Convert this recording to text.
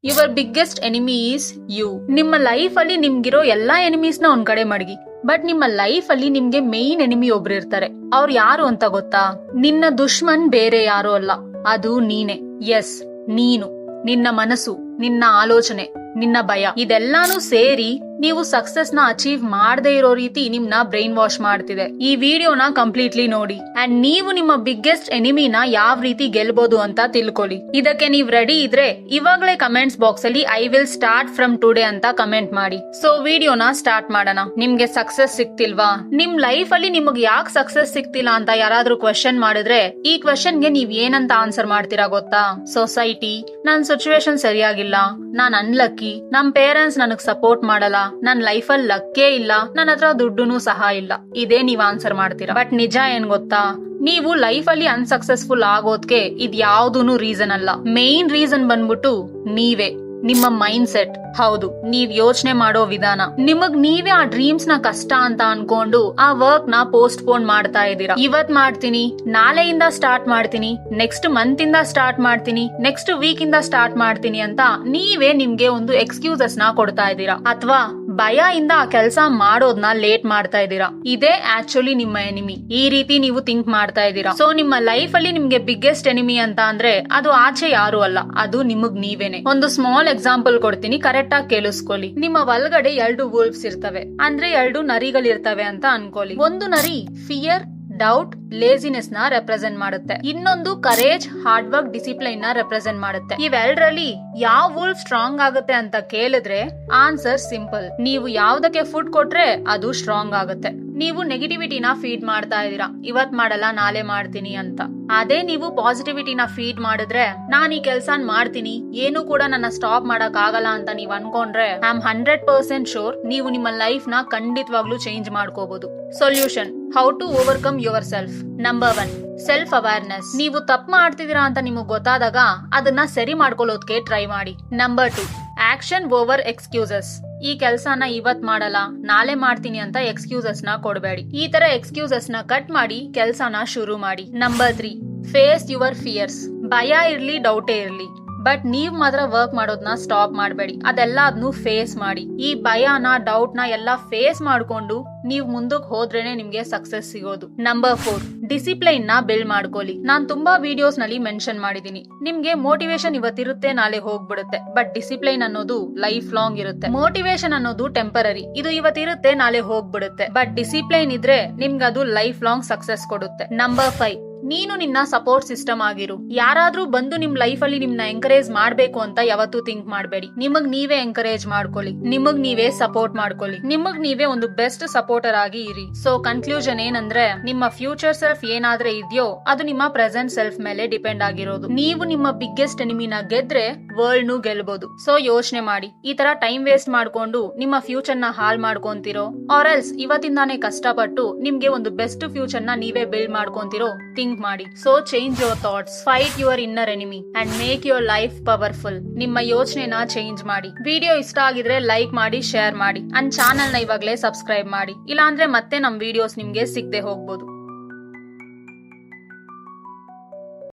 Your biggest enemy is you. ನಿಮ್ಮ life ಅಲ್ಲಿ ನಿಮ್ಗಿರೋ ಎಲ್ಲಾ ಎನಿಮೀಸ್ ನ ಒಂದ್ ಕಡೆ ಮಡಗಿ. ಬಟ್ ನಿಮ್ಮ ಲೈಫ್ ಅಲ್ಲಿ ನಿಮ್ಗೆ ಮೇನ್ ಎನಿಮಿ ಒಬ್ರು ಇರ್ತಾರೆ. ಅವ್ರು ಯಾರು ಅಂತ ಗೊತ್ತಾ? ನಿನ್ನ ದುಶ್ಮನ್ ಬೇರೆ ಯಾರು ಅಲ್ಲ, ಅದು ನೀನೆ. ಎಸ್, ನೀನು. ನಿನ್ನ ಮನಸ್ಸು, ನಿನ್ನ ಆಲೋಚನೆ, ನಿನ್ನ ಭಯ, ಇದೆಲ್ಲಾನು ಸೇರಿ ನೀವು ಸಕ್ಸಸ್ ನ ಅಚೀವ್ ಮಾಡದೇ ಇರೋ ರೀತಿ ನಿಮ್ನ ಬ್ರೈನ್ ವಾಶ್ ಮಾಡ್ತಿದೆ. ಈ ವಿಡಿಯೋನ ಕಂಪ್ಲೀಟ್ಲಿ ನೋಡಿ ಅಂಡ್ ನೀವು ನಿಮ್ಮ ಬಿಗ್ಗೆಸ್ಟ್ ಎನಿಮಿನ ಯಾವ ರೀತಿ ಗೆಲ್ಬಹುದು ಅಂತ ತಿಳ್ಕೊಳ್ಳಿ. ಇದಕ್ಕೆ ನೀವ್ ರೆಡಿ ಇದ್ರೆ ಇವಾಗಲೇ ಕಮೆಂಟ್ಸ್ ಬಾಕ್ಸ್ ಅಲ್ಲಿ I will start from today ಅಂತ ಕಮೆಂಟ್ ಮಾಡಿ. ಸೊ ವಿಡಿಯೋನ ಸ್ಟಾರ್ಟ್ ಮಾಡೋಣ. ನಿಮ್ಗೆ ಸಕ್ಸಸ್ ಸಿಕ್ತಿಲ್ವಾ? ನಿಮ್ ಲೈಫ್ ಅಲ್ಲಿ ನಿಮಗೆ ಯಾಕೆ ಸಕ್ಸಸ್ ಸಿಕ್ತಿಲ್ಲ ಅಂತ ಯಾರಾದ್ರೂ ಕ್ವೆಶ್ಚನ್ ಮಾಡಿದ್ರೆ ಈ ಕ್ವೆಶ್ಚನ್ಗೆ ನೀವ್ ಏನಂತ ಆನ್ಸರ್ ಮಾಡ್ತೀರಾ ಗೊತ್ತಾ? ಸೊಸೈಟಿ, ನನ್ ಸಿಚುವೇಶನ್ ಸರಿಯಾಗಿಲ್ಲ, ನಾನ್ ಅನ್ಲಕ್ಕಿ, ನಮ್ ಪೇರೆಂಟ್ಸ್ ನನಗ್ ಸಪೋರ್ಟ್ ಮಾಡಲ್ಲ, ನನ್ ಲೈಫ್ ಅಲ್ಲಿ ಲಕ್ಕೇ ಇಲ್ಲ, ನನ್ನ ಹತ್ರ ದುಡ್ಡುನು ಸಹ ಇಲ್ಲ. ಇದೇ ನೀವ್ ಆನ್ಸರ್ ಮಾಡ್ತೀರಾ. ಬಟ್ ನಿಜ ಏನ್ ಗೊತ್ತಾ? ನೀವು ಲೈಫ್ ಅಲ್ಲಿ ಅನ್ಸಕ್ಸಸ್ಫುಲ್ ಆಗೋದ್ಕೆ ಇದ್ ಯಾವ್ದೂನು ರೀಸನ್ ಅಲ್ಲ. ಮೇನ್ ರೀಸನ್ ಬಂದ್ಬಿಟ್ಟು ನೀವೇ, ನಿಮ್ಮ ಮೈಂಡ್ ಸೆಟ್. ಹೌದು, ನೀವ್ ಯೋಚನೆ ಮಾಡೋ ವಿಧಾನ. ನಿಮಗ್ ನೀವೇ ಆ ಡ್ರೀಮ್ಸ್ ನ ಕಷ್ಟ ಅಂತ ಅನ್ಕೊಂಡು ಆ ವರ್ಕ್ ನ ಪೋಸ್ಟ್ ಪೋನ್ ಮಾಡ್ತಾ ಇದ್ದೀರಾ. ಇವತ್ ಮಾಡ್ತೀನಿ, ನಾಳೆಯಿಂದ ಸ್ಟಾರ್ಟ್ ಮಾಡ್ತೀನಿ, ನೆಕ್ಸ್ಟ್ ಮಂತ್ ಇಂದ ಸ್ಟಾರ್ಟ್ ಮಾಡ್ತೀನಿ, ನೆಕ್ಸ್ಟ್ ವೀಕ್ ಇಂದ ಸ್ಟಾರ್ಟ್ ಮಾಡ್ತೀನಿ ಅಂತ ನೀವೇ ನಿಮ್ಗೆ ಒಂದು ಎಕ್ಸ್ಕ್ಯೂಸಸ್ ನ ಕೊಡ್ತಾ ಇದ್ದೀರಾ. ಅಥವಾ ಭಯ ಇಂದ ಆ ಕೆಲಸ ಮಾಡೋದ್ನ ಲೇಟ್ ಮಾಡ್ತಾ ಇದ್ದೀರಾ. ಇದೇ ಆಕ್ಚುಲಿ ನಿಮ್ಮ ಎನಿಮಿ. ಈ ರೀತಿ ನೀವು ಥಿಂಕ್ ಮಾಡ್ತಾ ಇದ್ದೀರಾ. ಸೊ ನಿಮ್ಮ ಲೈಫ್ ಅಲ್ಲಿ ನಿಮ್ಗೆ ಬಿಗ್ಗೆಸ್ಟ್ ಎನಿಮಿ ಅಂತ ಅಂದ್ರೆ ಅದು ಆಚೆ ಯಾರು ಅಲ್ಲ, ಅದು ನಿಮಗ್ ನೀವೇನೆ. ಒಂದು ಸ್ಮಾಲ್ ಎಕ್ಸಾಂಪಲ್ ಕೊಡ್ತೀನಿ, ಕರೆಕ್ಟ್ ಆಗಿ ಕೇಳಿಸ್ಕೊಳ್ಳಿ. ನಿಮ್ಮ ಒಳಗಡೆ 2 ವೋಲ್ಫ್ಸ್ ಇರ್ತವೆ, ಅಂದ್ರೆ 2 ನರಿಗಳಿರ್ತವೆ ಅಂತ ಅನ್ಕೊಳ್ಳಿ. ಒಂದು ನರಿ ಫಿಯರ್, ಡೌಟ್, ಲೇಸಿನೆಸ್ ನ ರೆಪ್ರೆಸೆಂಟ್ ಮಾಡುತ್ತೆ. ಇನ್ನೊಂದು ಕರೇಜ್, ಹಾರ್ಡ್ ವರ್ಕ್, ಡಿಸಿಪ್ಲೈನ್ ನ ರೆಪ್ರೆಸೆಂಟ್ ಮಾಡುತ್ತೆ. ಇವೆರಡರಲ್ಲಿ ಯಾವ ವೂಲ್ಫ್ ಸ್ಟ್ರಾಂಗ್ ಆಗುತ್ತೆ ಅಂತ ಕೇಳಿದ್ರೆ ಆನ್ಸರ್ ಸಿಂಪಲ್. ನೀವು ಯಾವ್ದಕ್ಕೆ ಫುಡ್ ಕೊಟ್ರೆ ಅದು ಸ್ಟ್ರಾಂಗ್ ಆಗುತ್ತೆ. ನೀವು ನೆಗೆಟಿವಿಟಿನ ಫೀಡ್ ಮಾಡ್ತಾ ಇದೀರಾ, ಇವತ್ ಮಾಡಲ್ಲ ನಾಳೆ ಮಾಡ್ತೀನಿ ಅಂತ. ಅದೇ ನೀವು ಪಾಸಿಟಿವಿಟಿನ ಫೀಡ್ ಮಾಡಿದ್ರೆ ನಾನ್ ಈ ಕೆಲ್ಸನ್ ಮಾಡ್ತೀನಿ, ಏನು ಕೂಡ ನನ್ನ ಸ್ಟಾಪ್ ಮಾಡಕ್ ಆಗಲ್ಲ ಅಂತ ನೀವ್ ಅನ್ಕೊಂಡ್ರೆ ಐ ಆಮ್ 100% ಶೋರ್ ನೀವು ನಿಮ್ಮ ಲೈಫ್ ನ ಖಂಡಿತವಾಗ್ಲೂ ಚೇಂಜ್ ಮಾಡ್ಕೋಬಹುದು. Solution: how to overcome yourself. Number 1, self awareness. ನೀವು ತಪ್ಪು ಮಾಡ್ತಿದೀರಾ ಅಂತ ನಿಮಗ್ ಗೊತ್ತಾದಾಗ ಅದನ್ನ ಸರಿ ಮಾಡ್ಕೊಳ್ಳೋದಕ್ಕೆ ಟ್ರೈ ಮಾಡಿ. Number 2, action over excuses. ಈ ಕೆಲ್ಸನ ಇವತ್ ಮಾಡಲ್ಲ ನಾಳೆ ಮಾಡ್ತೀನಿ ಅಂತ ಎಕ್ಸ್ಕ್ಯೂಸಸ್ ನ ಕೊಡಬೇಡಿ. ಈ ತರ ಎಕ್ಸ್ಕ್ಯೂಸಸ್ ನ ಕಟ್ ಮಾಡಿ ಕೆಲ್ಸನ ಶುರು ಮಾಡಿ. Number 3, face your fears. ಭಯ ಇರ್ಲಿ, ಡೌಟೇ ಇರ್ಲಿ, ಬಟ್ ನೀವ್ ಮಾತ್ರ ವರ್ಕ್ ಮಾಡೋದನ್ನ ಸ್ಟಾಪ್ ಮಾಡಬೇಡಿ. ಅದೆಲ್ಲಾದ್ನು ಫೇಸ್ ಮಾಡಿ. ಈ ಭಯನ, ಡೌಟ್ ನ ಎಲ್ಲ ಫೇಸ್ ಮಾಡ್ಕೊಂಡು ನೀವ್ ಮುಂದಕ್ಕೆ ಹೋದ್ರೇನೆ ನಿಮ್ಗೆ ಸಕ್ಸಸ್ ಸಿಗೋದು. ನಂಬರ್ 4, ಡಿಸಿಪ್ಲೈನ್ ನ ಬಿಲ್ಡ್ ಮಾಡ್ಕೊಳ್ಳಿ. ನಾನ್ ತುಂಬಾ ವಿಡಿಯೋಸ್ ನಲ್ಲಿ ಮೆನ್ಷನ್ ಮಾಡಿದೀನಿ, ನಿಮ್ಗೆ ಮೋಟಿವೇಶನ್ ಇವತ್ತಿರುತ್ತೆ, ನಾಳೆ ಹೋಗ್ಬಿಡುತ್ತೆ. ಬಟ್ ಡಿಸಿಪ್ಲೈನ್ ಅನ್ನೋದು ಲೈಫ್ ಲಾಂಗ್ ಇರುತ್ತೆ. ಮೋಟಿವೇಶನ್ ಅನ್ನೋದು ಟೆಂಪರರಿ, ಇದು ಇವತ್ತಿರುತ್ತೆ, ನಾಳೆ ಹೋಗ್ಬಿಡುತ್ತೆ. ಬಟ್ ಡಿಸಿಪ್ಲೈನ್ ಇದ್ರೆ ನಿಮ್ಗೆ ಅದು ಲೈಫ್ ಲಾಂಗ್ ಸಕ್ಸಸ್ ಕೊಡುತ್ತೆ. ನಂಬರ್ 5, ನೀನು ನಿನ್ನ ಸಪೋರ್ಟ್ ಸಿಸ್ಟಮ್ ಆಗಿರು. ಯಾರಾದ್ರೂ ಬಂದು ನಿಮ್ ಲೈಫ್ ಅಲ್ಲಿ ನಿಮ್ನ ಎಂಕರೇಜ್ ಮಾಡ್ಬೇಕು ಅಂತ ಯಾವತ್ತೂ ಥಿಂಕ್ ಮಾಡಬೇಡಿ. ನಿಮಗ್ ನೀವೇ ಎಂಕರೇಜ್ ಮಾಡ್ಕೊಳ್ಳಿ, ನಿಮಗ್ ನೀವೇ ಸಪೋರ್ಟ್ ಮಾಡ್ಕೊಳ್ಳಿ, ನಿಮಗ್ ನೀವೇ ಒಂದು ಬೆಸ್ಟ್ ಸಪೋರ್ಟರ್ ಆಗಿ ಇರಿ. ಸೊ ಕನ್ಕ್ಲೂಷನ್ ಏನಂದ್ರೆ, ನಿಮ್ಮ ಫ್ಯೂಚರ್ ಸೆಲ್ಫ್ ಏನಾದ್ರೆ ಇದೆಯೋ ಅದು ನಿಮ್ಮ ಪ್ರೆಸೆಂಟ್ ಸೆಲ್ಫ್ ಮೇಲೆ ಡಿಪೆಂಡ್ ಆಗಿರೋದು. ನೀವು ನಿಮ್ಮ ಬಿಗ್ಗೆಸ್ಟ್ ಎನಿಮಿನ ಗೆದ್ರೆ ವರ್ಲ್ಡ್ ನು ಗೆಲ್ಬಹುದು. ಸೊ ಯೋಚನೆ ಮಾಡಿ, ಈ ತರ ಟೈಮ್ ವೇಸ್ಟ್ ಮಾಡ್ಕೊಂಡು ನಿಮ್ಮ ಫ್ಯೂಚರ್ ನ ಹಾಲ್ ಮಾಡ್ಕೊಂತಿರೋ ಆರ್ ಎಲ್ಸ್ ಇವತ್ತಿಂದಾನೇ ಕಷ್ಟಪಟ್ಟು ನಿಮ್ಗೆ ಒಂದು ಬೆಸ್ಟ್ ಫ್ಯೂಚರ್ ನ ನೀವೇ ಬಿಲ್ಡ್ ಮಾಡ್ಕೊಂತಿರೋ ಥಿಂಕ್ ಮಾಡಿ. So change your thoughts, fight your inner enemy and make your life powerful. ನಿಮ್ಮ ಯೋಚನೆನ ಚೇಂಜ್ ಮಾಡಿ. ವಿಡಿಯೋ ಇಷ್ಟ ಆಗಿದ್ರೆ ಲೈಕ್ ಮಾಡಿ, ಶೇರ್ ಮಾಡಿ ಅಂಡ್ ಚಾನೆಲ್ ನ ಇವಾಗಲೇ ಸಬ್ಸ್ಕ್ರೈಬ್ ಮಾಡಿ. ಇಲ್ಲಾಂದ್ರೆ ಮತ್ತೆ ನಮ್ ವಿಡಿಯೋಸ್ ನಿಮ್ಗೆ ಸಿಗದೆ ಹೋಗ್ಬೋದು.